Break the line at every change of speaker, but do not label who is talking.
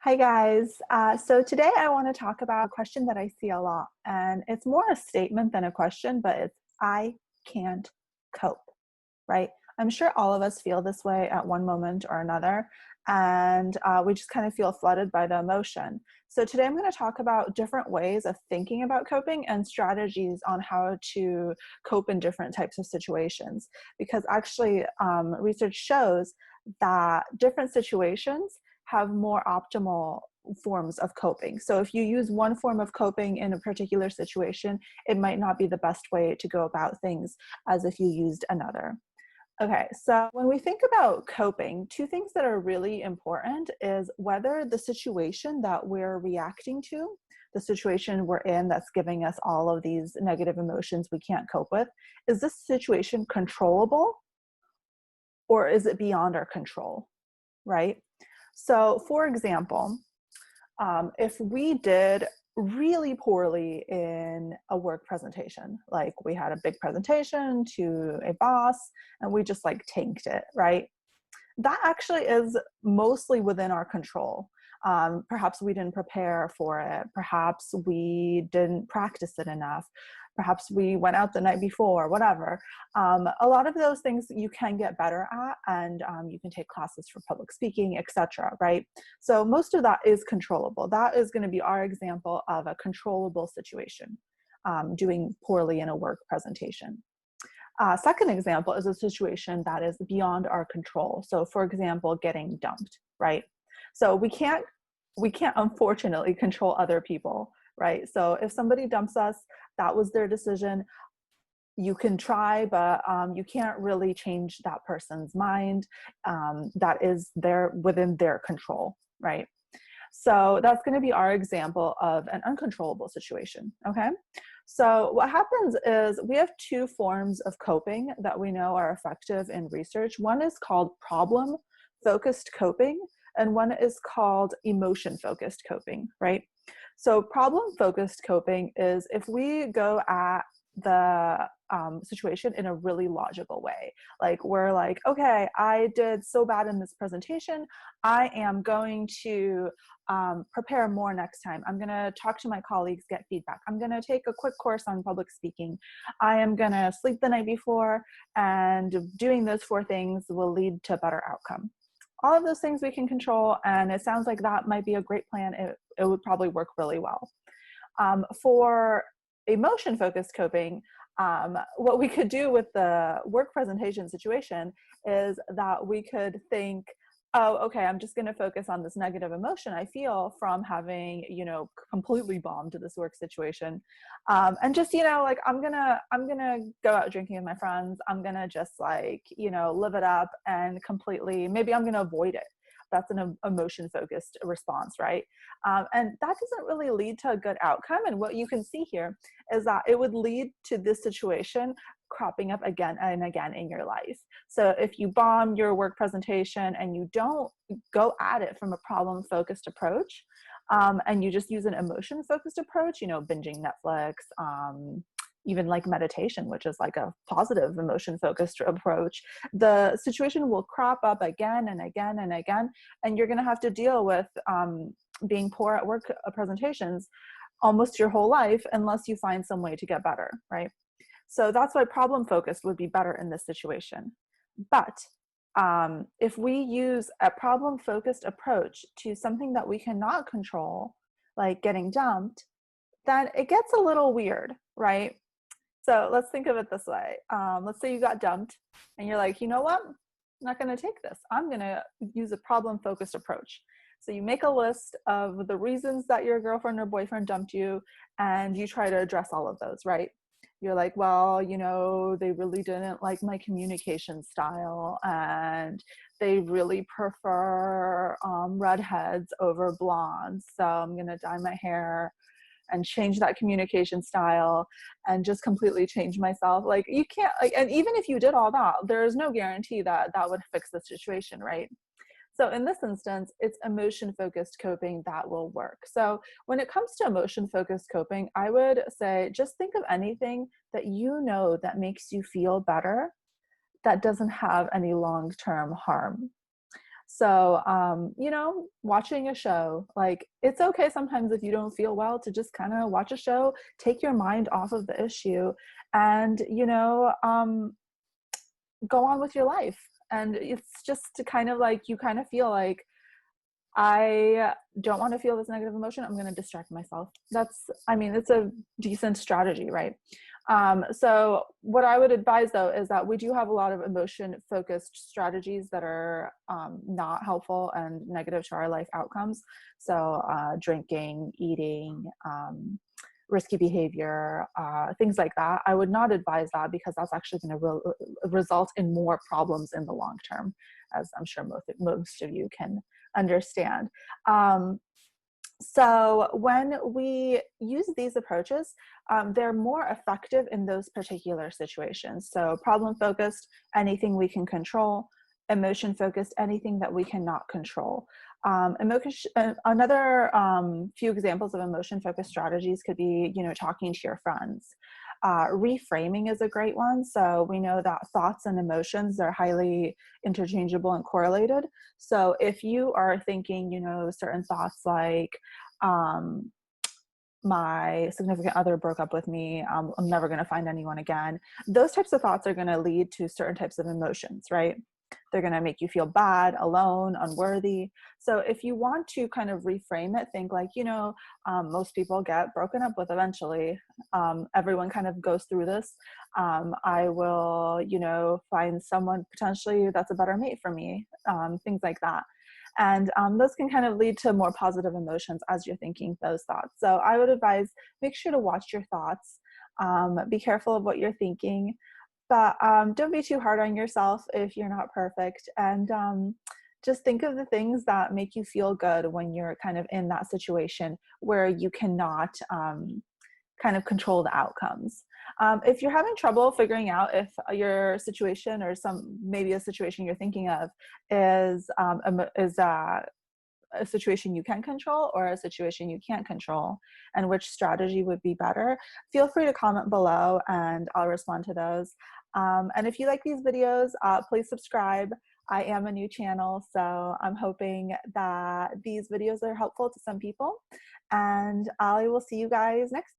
Hi guys. So today I want to talk about a question that I see a lot, and it's more a statement than a question, but it's I can't cope, right? I'm sure all of us feel this way at one moment or another, and we just kind of feel flooded by the emotion. So today I'm going to talk about different ways of thinking about coping and strategies on how to cope in different types of situations. Because actually, research shows that different situations have more optimal forms of coping. So if you use one form of coping in a particular situation, it might not be the best way to go about things as if you used another. Okay, so when we think about coping, two things that are really important is whether the situation that we're reacting to, the situation we're in that's giving us all of these negative emotions we can't cope with, is this situation controllable or is it beyond our control, right? So for example, if we did really poorly in a work presentation, like we had a big presentation to a boss and we just like tanked it, right? That actually is mostly within our control. Perhaps we didn't prepare for it. Perhaps we didn't practice it enough. Perhaps we went out the night before, whatever. A lot of those things you can get better at, and you can take classes for public speaking, etc. Right? So most of that is controllable. That is going to be our example of a controllable situation, doing poorly in a work presentation. Second example is a situation that is beyond our control. So for example, getting dumped, right? So we can't unfortunately control other people, right? So if somebody dumps us, that was their decision. You can try, but you can't really change that person's mind. That is within their control, right? So that's going to be our example of an uncontrollable situation, okay? So what happens is we have two forms of coping that we know are effective in research. One is called problem-focused coping, and one is called emotion-focused coping, right? So problem-focused coping is if we go at the situation in a really logical way. Like we're like, okay, I did so bad in this presentation. I am going to prepare more next time. I'm going to talk to my colleagues, get feedback. I'm going to take a quick course on public speaking. I am going to sleep the night before, and doing those four things will lead to a better outcome. All of those things we can control, and it sounds like that might be a great plan. It would probably work really well. For emotion-focused coping, what we could do with the work presentation situation is that we could think, oh, okay, I'm just going to focus on this negative emotion I feel from having, completely bombed this work situation, and just, like I'm gonna go out drinking with my friends. I'm gonna just like, live it up and completely. Maybe I'm gonna avoid it. That's an emotion-focused response, right? And that doesn't really lead to a good outcome. And what you can see here is that it would lead to this situation cropping up again and again in your life. So if you bomb your work presentation and you don't go at it from a problem-focused approach, and you just use an emotion-focused approach, binging Netflix, even like meditation, which is like a positive emotion-focused approach, the situation will crop up again and again and again, and you're going to have to deal with being poor at work presentations almost your whole life unless you find some way to get better, right? So that's why problem-focused would be better in this situation. But if we use a problem-focused approach to something that we cannot control, like getting dumped, then it gets a little weird, right? So let's think of it this way. Let's say you got dumped and you're like, you know what? I'm not going to take this. I'm going to use a problem-focused approach. So you make a list of the reasons that your girlfriend or boyfriend dumped you, and you try to address all of those, right? You're like, well, they really didn't like my communication style, and they really prefer redheads over blondes. So I'm going to dye my hair and change that communication style and just completely change myself. Like you can't, like, and even if you did all that, there is no guarantee that that would fix the situation, right? So in this instance, it's emotion-focused coping that will work. So when it comes to emotion-focused coping, I would say just think of anything that that makes you feel better, that doesn't have any long-term harm. So, you know, watching a show, like it's okay sometimes if you don't feel well to just kind of watch a show, take your mind off of the issue, and, you know, go on with your life. And it's just to kind of like, you kind of feel like, I don't want to feel this negative emotion. I'm going to distract myself. That's, I mean, it's a decent strategy, right? So what I would advise though is that we do have a lot of emotion focused strategies that are not helpful and negative to our life outcomes. So drinking, eating, risky behavior, things like that. I would not advise that because that's actually going to result in more problems in the long term, as I'm sure most of you can understand. So when we use these approaches, they're more effective in those particular situations. So problem focused, anything we can control; emotion focused, anything that we cannot control. Another few examples of emotion focused strategies could be, you know, talking to your friends. Reframing is a great one. So we know that thoughts and emotions are highly interchangeable and correlated. So if you are thinking, you know, certain thoughts like, um, my significant other broke up with me, I'm never going to find anyone again, those types of thoughts are going to lead to certain types of emotions, right? They're going to make you feel bad, alone, unworthy. So if you want to kind of reframe it, think like, you know, most people get broken up with eventually. Everyone kind of goes through this. I will, you know, find someone potentially that's a better mate for me, things like that. And those can kind of lead to more positive emotions as you're thinking those thoughts. So I would advise, make sure to watch your thoughts. Be careful of what you're thinking, but don't be too hard on yourself if you're not perfect. And just think of the things that make you feel good when you're kind of in that situation where you cannot kind of control the outcomes. If you're having trouble figuring out if your situation or maybe a situation you're thinking of is a situation you can control or a situation you can't control, and which strategy would be better, feel free to comment below and I'll respond to those. And if you like these videos, please subscribe. I am a new channel, so I'm hoping that these videos are helpful to some people, and I will see you guys next